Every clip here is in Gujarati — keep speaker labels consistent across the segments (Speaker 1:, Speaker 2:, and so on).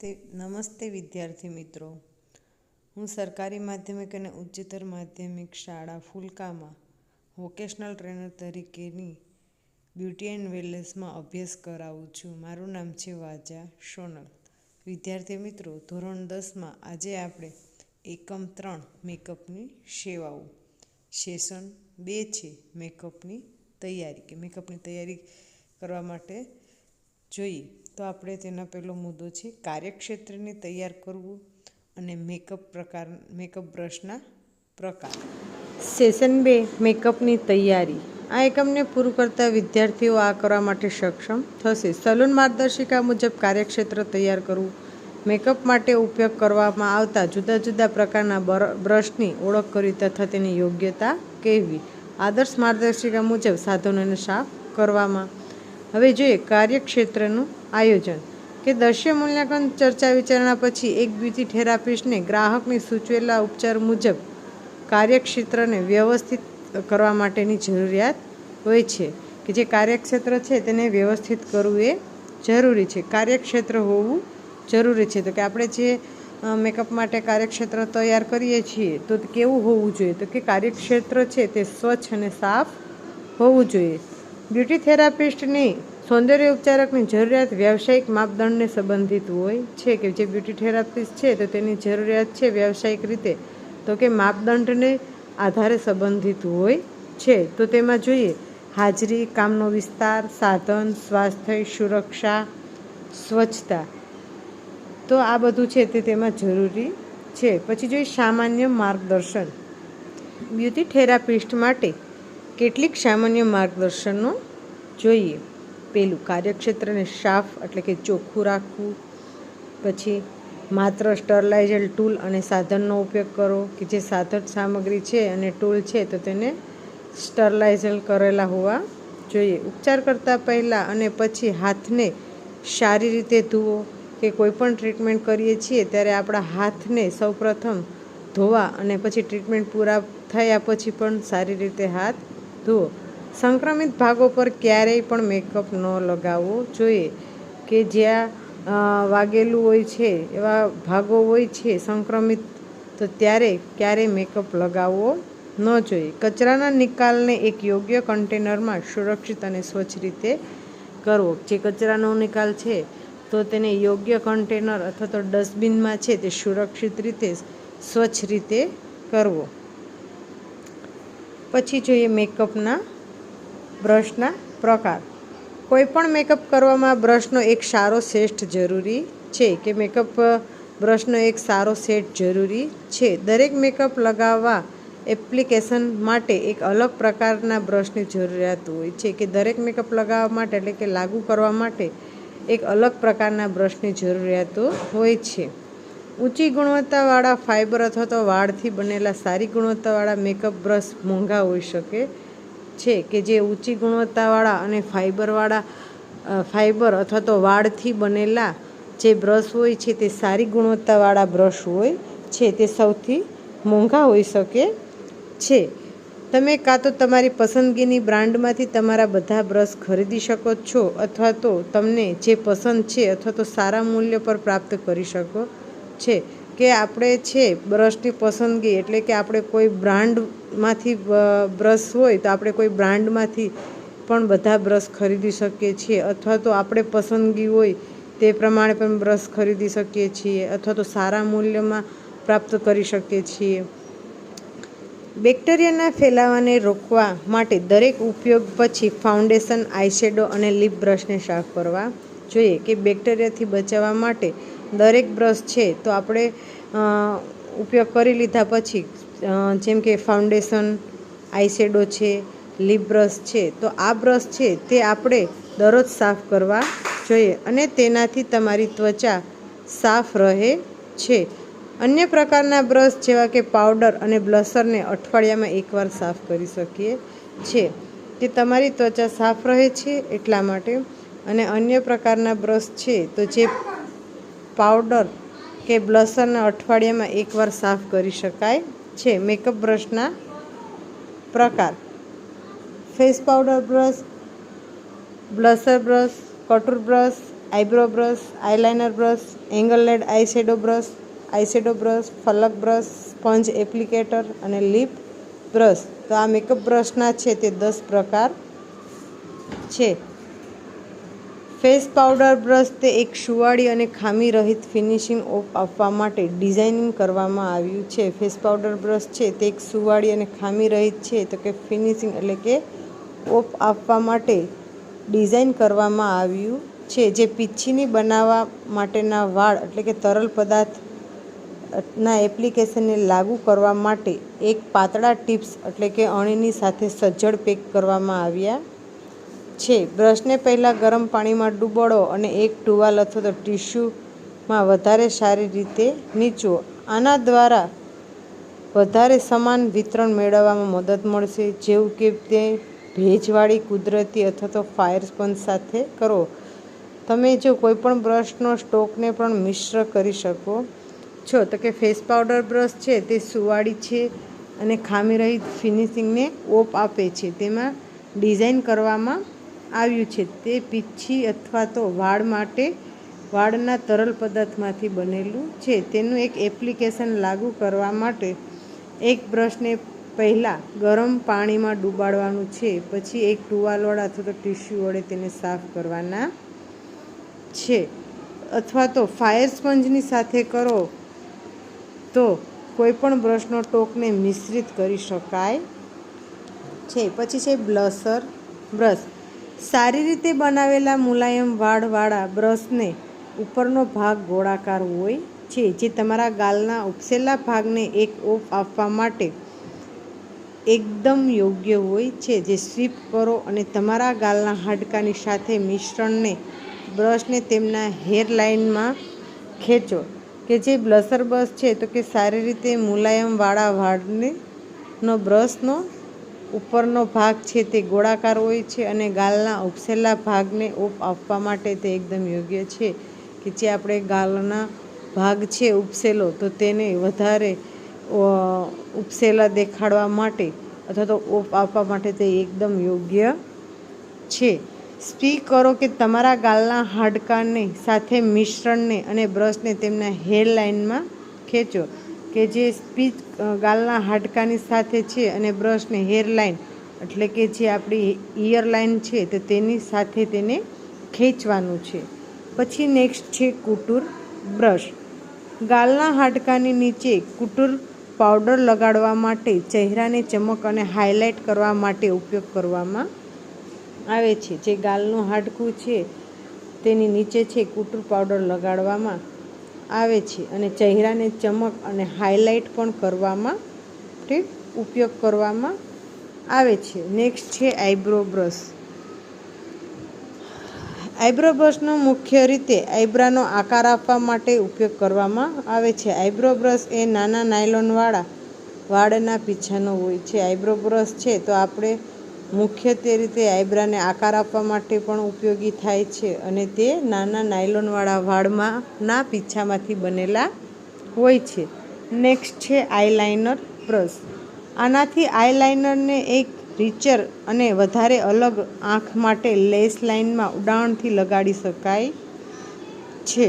Speaker 1: નમસ્તે વિદ્યાર્થી મિત્રો, હું સરકારી માધ્યમિક અને ઉચ્ચતર માધ્યમિક શાળા ફુલકામાં વોકેશનલ ટ્રેનર તરીકેની બ્યુટી એન્ડ વેલનેસમાં અભ્યાસ કરાવું છું. મારું નામ છે વાજા સોનલ. વિદ્યાર્થી મિત્રો, ધોરણ 10માં આજે આપણે એકમ 3 મેકઅપની સેવાઓ સેશન 2 છે મેકઅપની તૈયારી કે મેકઅપની તૈયારી કરવા માટે જોઈએ. તો આપણે તેના પહેલો મુદ્દો છે કાર્યક્ષેત્રને તૈયાર કરવું અને મેકઅપ બ્રશના પ્રકાર. સેશન 2 મેકઅપની તૈયારી. આ એકમને પૂરું કરતા વિદ્યાર્થીઓ આ કરવા માટે સક્ષમ થશે. સલૂન માર્ગદર્શિકા મુજબ કાર્યક્ષેત્ર તૈયાર કરવું. મેકઅપ માટે ઉપયોગ કરવામાં આવતા જુદા જુદા પ્રકારના બ્રશની ઓળખ કરવી તથા તેની યોગ્યતા કહેવી. આદર્શ માર્ગદર્શિકા મુજબ સાધનોને સાફ કરવામાં. હવે જોઈએ કાર્યક્ષેત્રનું આયોજન કે દ્રશ્ય મૂલ્યાંકન ચર્ચા વિચારણા પછી એક બ્યુટી થેરાપિસ્ટને ગ્રાહકની સૂચવેલા ઉપચાર મુજબ કાર્યક્ષેત્રને વ્યવસ્થિત કરવા માટેની જરૂરિયાત હોય છે કે જે કાર્યક્ષેત્ર છે તેને વ્યવસ્થિત કરવું એ જરૂરી છે. કાર્યક્ષેત્ર હોવું જરૂરી છે. તો કે આપણે જે મેકઅપ માટે કાર્યક્ષેત્ર તૈયાર કરીએ છીએ તો કેવું હોવું જોઈએ? તો કે કાર્યક્ષેત્ર છે તે સ્વચ્છ અને સાફ હોવું જોઈએ. બ્યુટી થેરાપિસ્ટની સૌંદર્ય ઉપચારકની જરૂરિયાત વ્યવસાયિક માપદંડને સંબંધિત હોય છે કે જે બ્યુટી થેરાપિસ્ટ છે તો તેની જરૂરિયાત છે વ્યવસાયિક રીતે તો કે માપદંડને આધારે સંબંધિત હોય છે. તો તેમાં જોઈએ હાજરી, કામનો વિસ્તાર, સાધન, સ્વાસ્થ્ય, સુરક્ષા, સ્વચ્છતા. તો આ બધું છે તે તેમાં જરૂરી છે. પછી જોઈએ સામાન્ય માર્ગદર્શન. બ્યુટી થેરાપિસ્ટ માટે કેટલીક સામાન્ય માર્ગદર્શનો જોઈએ. પહેલું, કાર્યક્ષેત્રને સાફ એટલે કે ચોખ્ખું રાખવું. પછી માત્ર સ્ટરલાઇઝર ટૂલ અને સાધનનો ઉપયોગ કરો કે જે સાધન સામગ્રી છે અને ટૂલ છે તો તેને સ્ટરલાઇઝર કરેલા હોવા જોઈએ. ઉપચાર કરતાં પહેલાં અને પછી હાથને સારી રીતે ધુઓ કે કોઈ પણ ટ્રીટમેન્ટ કરીએ છીએ ત્યારે આપણા હાથને સૌપ્રથમ ધોવા અને પછી ટ્રીટમેન્ટ પૂરા થયા પછી પણ સારી રીતે હાથ ધુઓ. સંક્રમિત ભાગો પર ક્યારેય પણ મેકઅપ ન લગાવવો જોઈએ કે જ્યાં વાગેલું હોય છે એવા ભાગો હોય છે સંક્રમિત, તો ત્યારે ક્યારેય મેકઅપ લગાવવો ન જોઈએ. કચરાના નિકાલને એક યોગ્ય કન્ટેનરમાં સુરક્ષિત અને સ્વચ્છ રીતે કરવો. જે કચરાનો નિકાલ છે તો તેને યોગ્ય કન્ટેનર અથવા તો ડસ્ટબિનમાં છે તે સુરક્ષિત રીતે સ્વચ્છ રીતે કરવો. પછી જોઈએ મેકઅપના બ્રશના પ્રકાર. કોઈ પણ મેકઅપ કરવામાં બ્રશનો એક સારો સેટ જરૂરી છે કે મેકઅપ બ્રશનો એક સારો સેટ જરૂરી છે. દરેક મેકઅપ લગાવવા એપ્લિકેશન માટે એક અલગ પ્રકારના બ્રશની જરૂરિયાત હોય છે કે દરેક મેકઅપ લગાવવા માટે એટલે કે લાગુ કરવા માટે એક અલગ પ્રકારના બ્રશની જરૂરિયાતો હોય છે. ઊંચી ગુણવત્તાવાળા ફાઇબર અથવા તો વાળથી બનેલા સારી ગુણવત્તાવાળા મેકઅપ બ્રશ મોંઘા હોઈ શકે છે કે જે ઊંચી ગુણવત્તાવાળા અને ફાઇબર અથવા તો વાળથી બનેલા જે બ્રશ હોય છે તે સારી ગુણવત્તાવાળા બ્રશ હોય છે તે સૌથી મોંઘા હોઈ શકે છે. તમે કાં તો તમારી પસંદગીની બ્રાન્ડમાંથી તમારા બધા બ્રશ ખરીદી શકો છો અથવા તો તમને જે પસંદ છે અથવા તો સારા મૂલ્ય પર પ્રાપ્ત કરી શકો છે કે આપણે છે બ્રશની પસંદગી એટલે કે આપણે કોઈ બ્રાન્ડમાંથી બ્રશ હોય તો આપણે કોઈ બ્રાન્ડમાંથી પણ બધા બ્રશ ખરીદી શકીએ છીએ અથવા તો આપણે પસંદગી હોય તે પ્રમાણે પણ બ્રશ ખરીદી શકીએ છીએ અથવા તો સારા મૂલ્યમાં પ્રાપ્ત કરી શકીએ છીએ. બેક્ટેરિયાના ફેલાવાને રોકવા માટે દરેક ઉપયોગ પછી ફાઉન્ડેશન, આઈશેડો અને લિપ બ્રશને સાફ કરવા જોઈએ કે બેક્ટેરિયાથી બચાવવા માટે દરેક બ્રશ છે તો આપણે ઉપયોગ કરી લીધા પછી જેમ કે ફાઉન્ડેશન, આઈશેડો છે, લિપ બ્રશ છે તો આ બ્રશ છે તે આપણે દરરોજ સાફ કરવા જોઈએ અને તેનાથી તમારી ત્વચા સાફ રહે છે. અન્ય પ્રકારના બ્રશ જેવા કે પાવડર અને બ્લશરને અઠવાડિયામાં એકવાર સાફ કરી શકીએ છીએ કે તમારી ત્વચા સાફ રહે છે એટલા માટે. અને અન્ય પ્રકારના બ્રશ છે તો જે પાવડર કે બ્લશરને અઠવાડિયામાં એકવાર સાફ કરી શકાય છે. મેકઅપ બ્રશના પ્રકાર: face powder brush, blusher brush, contour brush, eyebrow brush, eyeliner brush, angled eyeshadow brush, ફલક બ્રશ, સ્પંજ એપ્લિકેટર અને લિપ બ્રશ. તો આ મેકઅપ બ્રશના છે તે 10 પ્રકાર છે. ફેસ પાવડર બ્રશ તે એક સુંવાળી અને ખામી રહિત ફિનિશિંગ ઓફ આપવા માટે ડિઝાઇનિંગ કરવામાં આવ્યું છે. ફેસ પાવડર બ્રશ છે તે એક સુંવાળી અને ખામી રહિત છે તો કે ફિનિશિંગ એટલે કે ઓફ આપવા માટે ડિઝાઇન કરવામાં આવ્યું છે, જે પીંછીની બનાવવા માટેના વાળ એટલે કે તરલ પદાર્થના એપ્લિકેશનને લાગુ કરવા માટે એક પાતળા ટિપ્સ એટલે કે અણીની સાથે સજ્જડ પેક કરવામાં આવ્યા છે. બ્રશને પહેલાં ગરમ પાણીમાં ડૂબાડો અને એક ટુવાલ અથવા તો ટિશ્યુમાં વધારે સારી રીતે નીચો. આના દ્વારા વધારે સમાન વિતરણ મેળવવામાં મદદ મળશે, જેવું કે તે ભેજવાળી, કુદરતી અથવા તો ફાયર સ્પંજ સાથે કરો. તમે જો કોઈપણ બ્રશનો સ્ટોકને પણ મિશ્ર કરી શકો છો. તો કે ફેસ પાવડર બ્રશ છે તે સુંવાળી છે અને ખામી રહિત ફિનિશિંગને ઓપ આપે છે. તેમાં ડિઝાઇન કરવામાં આવ્યું છે તે પીંછી અથવા તો વાળ માટે વાળના તરલ પદાર્થમાંથી બનેલું છે. તેનું એક એપ્લિકેશન લાગુ કરવા માટે એક બ્રશને પહેલાં ગરમ પાણીમાં ડૂબાડવાનું છે, પછી એક ટુવાલ વડે અથવા તો ટિશ્યુ વડે તેને સાફ કરવાના છે, અથવા તો ફાયર સ્પંજની સાથે કરો તો કોઈપણ બ્રશનો ટોકને મિશ્રિત કરી શકાય છે. પછી છે બ્લશર બ્રશ. સારી રીતે બનાવેલા મુલાયમ વાળવાળા બ્રશને ઉપરનો ભાગ ગોળાકાર હોય છે, જે તમારા ગાલના ઉપસેલા ભાગને એક ઓફ આપવા માટે એકદમ યોગ્ય હોય છે. જે સ્વીપ કરો અને તમારા ગાલના હાડકાની સાથે મિશ્રણને બ્રશને તેમના હેર લાઇનમાં ખેંચો. કે જે બ્લશર બ્રશ છે તો કે સારી રીતે મુલાયમ વાળા વાળનો બ્રશનો ઉપરનો ભાગ છે તે ગોળાકાર હોય છે અને ગાલના ઉપસેલા ભાગને ઓફ આપવા માટે તે એકદમ યોગ્ય છે. કે જે આપણે ગાલના ભાગ છે ઉપસેલો તો તેને વધારે ઉપસેલા દેખાડવા માટે અથવા તો ઓફ આપવા માટે તે એકદમ યોગ્ય છે. સ્પી કરો કે તમારા ગાલના હાડકાને સાથે મિશ્રણને અને બ્રશને તેમના હેર લાઇનમાં ખેંચો. કે જે સ્પીચ ગાલના હાડકાની સાથે છે અને બ્રશને હેર લાઇન એટલે કે જે આપણી ઇયર લાઇન છે તો તેની સાથે તેને ખેંચવાનું છે. પછી નેક્સ્ટ છે કુટુર બ્રશ. ગાલના હાડકાની નીચે કુટુર પાવડર લગાડવા માટે ચહેરાને ચમક અને હાઇલાઇટ કરવા માટે ઉપયોગ કરવામાં આવે છે. જે ગાલનું હાડકું છે તેની નીચે છે કુટુર પાવડર લગાડવામાં આવે છે અને ચહેરાને ચમક અને હાઇલાઇટ પણ કરવામાં ઉપયોગ કરવામાં આવે છે. નેક્સ્ટ છે આઈબ્રો બ્રશ. આઈબ્રો બ્રશનો મુખ્ય રીતે આઈબ્રાનો આકાર આપવા માટે ઉપયોગ કરવામાં આવે છે. આઈબ્રો બ્રશ એ નાના નાયલોનવાળા વાળના પીંછાનો હોય છે. આઈબ્રો બ્રશ છે તો આપણે મુખ્યત્વે રીતે આઈબ્રાને આકાર આપવા માટે પણ ઉપયોગી થાય છે અને તે નાના નાયલોનવાળા વાળના પીંછામાંથી બનેલા હોય છે. નેક્સ્ટ છે આઈલાઇનર બ્રશ. આનાથી આઈલાઇનરને એક રીચર અને વધારે અલગ આંખ માટે લેસ લાઇનમાં ઉડાણથી લગાડી શકાય છે.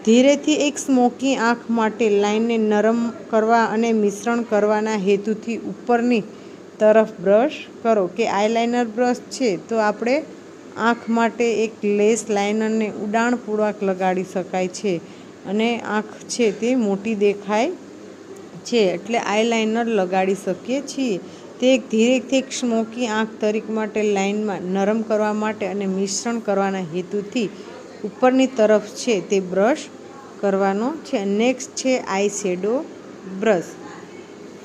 Speaker 1: ધીરેથી એક સ્મોકી આંખ માટે લાઇનને નરમ કરવા અને મિશ્રણ કરવાના હેતુથી ઉપરની તરફ બ્રશ કરો. કે આઈલાઇનર બ્રશ છે તો આપણે આંખ માટે એક લેસ લાઇનરને ઉડાણપૂર્વક લગાડી શકાય છે અને આંખ છે તે મોટી દેખાય છે એટલે આઈલાઇનર લગાડી શકીએ છીએ. તે એક ધીરેથી એક સ્મોકી આંખ તરીક માટે લાઇનમાં નરમ કરવા માટે અને મિશ્રણ કરવાના હેતુથી ઉપરની તરફ છે તે બ્રશ કરવાનો છે. નેક્સ્ટ છે આઈશેડો બ્રશ.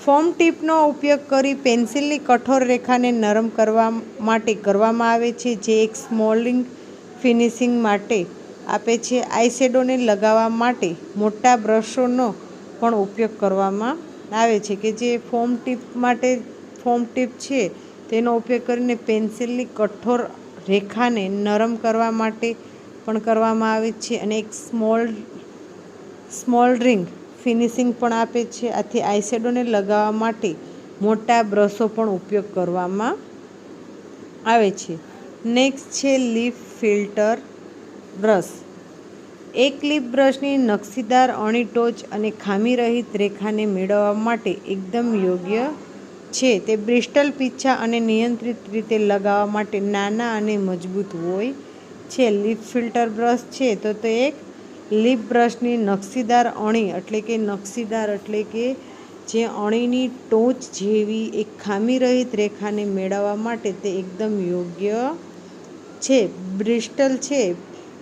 Speaker 1: ફોમ ટીપનો ઉપયોગ કરી પેન્સિલની કઠોર રેખાને નરમ કરવા માટે કરવામાં આવે છે, જે એક સ્મોલિંગ ફિનિશિંગ માટે આપે છે. આઈશેડોને લગાવવા માટે મોટા બ્રશોનો પણ ઉપયોગ કરવામાં આવે છે. કે જે ફોમ ટીપ છે તેનો ઉપયોગ કરીને પેન્સિલની કઠોર રેખાને નરમ કરવા માટે પણ કરવામાં આવે છે અને એક સ્મોલ્ડરિંગ ફિનિશિંગ પણ આપે છે. આથી આઈશેડોને લગાવવા માટે મોટા બ્રશો પણ ઉપયોગ કરવામાં આવે છે. નેક્સ્ટ છે લિપ ફિલ્ટર બ્રશ. એક લિપ બ્રશની નકશીદાર અણી ટોચ અને ખામીરહિત રેખાને મેળવવા માટે એકદમ યોગ્ય છે. તે બ્રિસ્ટલ પીંછા અને નિયંત્રિત રીતે લગાવવા માટે નાના અને મજબૂત હોય છે. લિપ ફિલ્ટર બ્રશ છે તો તે એક લિપ બ્રશની નકશીદાર અણી નકશીદાર એટલે કે જે અણીની ટોચ જેવી એક ખામીરહિત રેખાને મેળવવા માટે તે એકદમ યોગ્ય છે. બ્રિસ્ટલ છે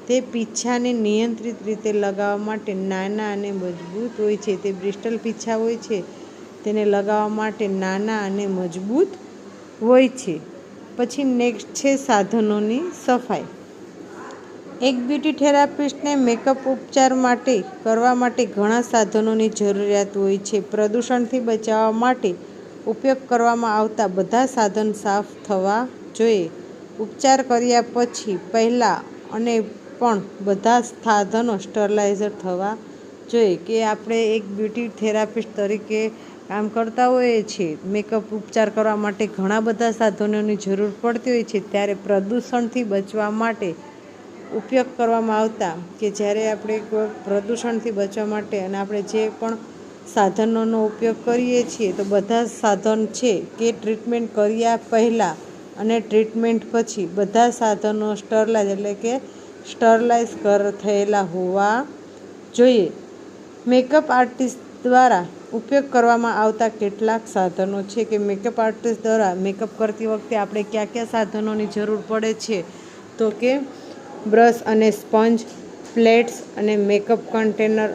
Speaker 1: તે પીંછાને નિયંત્રિત રીતે લગાવવા માટે નાના અને મજબૂત હોય છે. તે બ્રિસ્ટલ પીંછા હોય છે તેને લગાવવા માટે નાના અને મજબૂત હોય છે. પછી નેક્સ્ટ છે સાધનોની સફાઈ. એક બ્યુટી થેરાપિસ્ટને મેકઅપ ઉપચાર કરવા માટે ઘણા સાધનોની જરૂરિયાત હોય છે. પ્રદૂષણથી બચાવવા માટે ઉપયોગ કરવામાં આવતા બધા સાધન સાફ થવા જોઈએ. ઉપચાર કર્યા પછી, પહેલાં અને પણ બધા સાધનો સ્ટરલાઇઝર થવા જોઈએ. કે આપણે એક બ્યુટી થેરાપિસ્ટ તરીકે કામ કરતા હોઈએ છીએ, મેકઅપ ઉપચાર કરવા માટે ઘણા બધા સાધનોની જરૂર પડતી હોય છે, ત્યારે પ્રદૂષણથી બચવા માટે ઉપયોગ કરવામાં આવતા કે જ્યારે આપણે પ્રદૂષણથી બચવા માટે અને આપણે જે પણ સાધનોનો ઉપયોગ કરીએ છીએ તો બધા સાધન છે કે ટ્રીટમેન્ટ કર્યા પહેલાં અને ટ્રીટમેન્ટ પછી બધા સાધનો સ્ટરલાઇઝ થયેલા હોવા જોઈએ. મેકઅપ આર્ટિસ્ટ દ્વારા ઉપયોગ કરવામાં આવતા કેટલાક સાધનો છે કે મેકઅપ આર્ટિસ્ટ દ્વારા મેકઅપ કરતી વખતે આપણે કયા કયા સાધનોની જરૂર પડે છે તો કે બ્રશ અને સ્પંજ, પ્લેટ્સ અને મેકઅપ કન્ટેનર.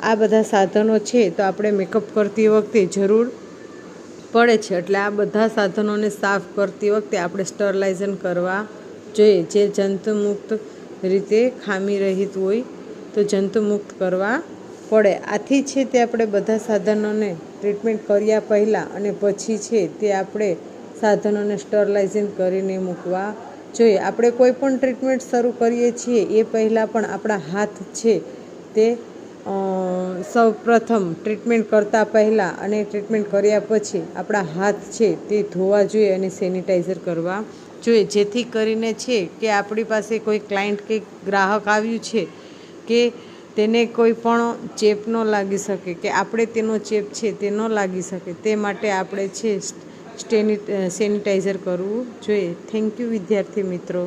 Speaker 1: આ બધા સાધનો છે તો આપણે મેકઅપ કરતી વખતે જરૂર પડે છે. એટલે આ બધા સાધનોને સાફ કરતી વખતે આપણે સ્ટરલાઇઝન કરવા જોઈએ. જે જંતુમુક્ત રીતે ખામીરહિત હોય તો જંતુમુક્ત કરવા પડે. આથી છે તે આપણે બધા સાધનોને ટ્રીટમેન્ટ કર્યા પહેલાં અને પછી છે તે આપણે સાધનોને સ્ટરલાઇઝિંગ કરીને મૂકવા જોઈએ. આપણે કોઈ પણ ટ્રીટમેન્ટ શરૂ કરીએ છીએ એ પહેલાં પણ આપણા હાથ છે તે સૌ પ્રથમ ટ્રીટમેન્ટ કરતાં પહેલાં અને ટ્રીટમેન્ટ કર્યા પછી આપણા હાથ છે તે ધોવા જોઈએ અને સેનિટાઈઝર કરવા જોઈએ. જેથી કરીને છે કે આપણી પાસે કોઈ ક્લાયન્ટ કે ગ્રાહક આવ્યું છે કે તેને કોઈ પણ ચેપ ન લાગી શકે કે આપણે તેનો ચેપ છે તે ન લાગી શકે તે માટે આપણે છે સેનિટાઈઝર કરવું જોઈએ. થેન્ક યુ વિદ્યાર્થી મિત્રો.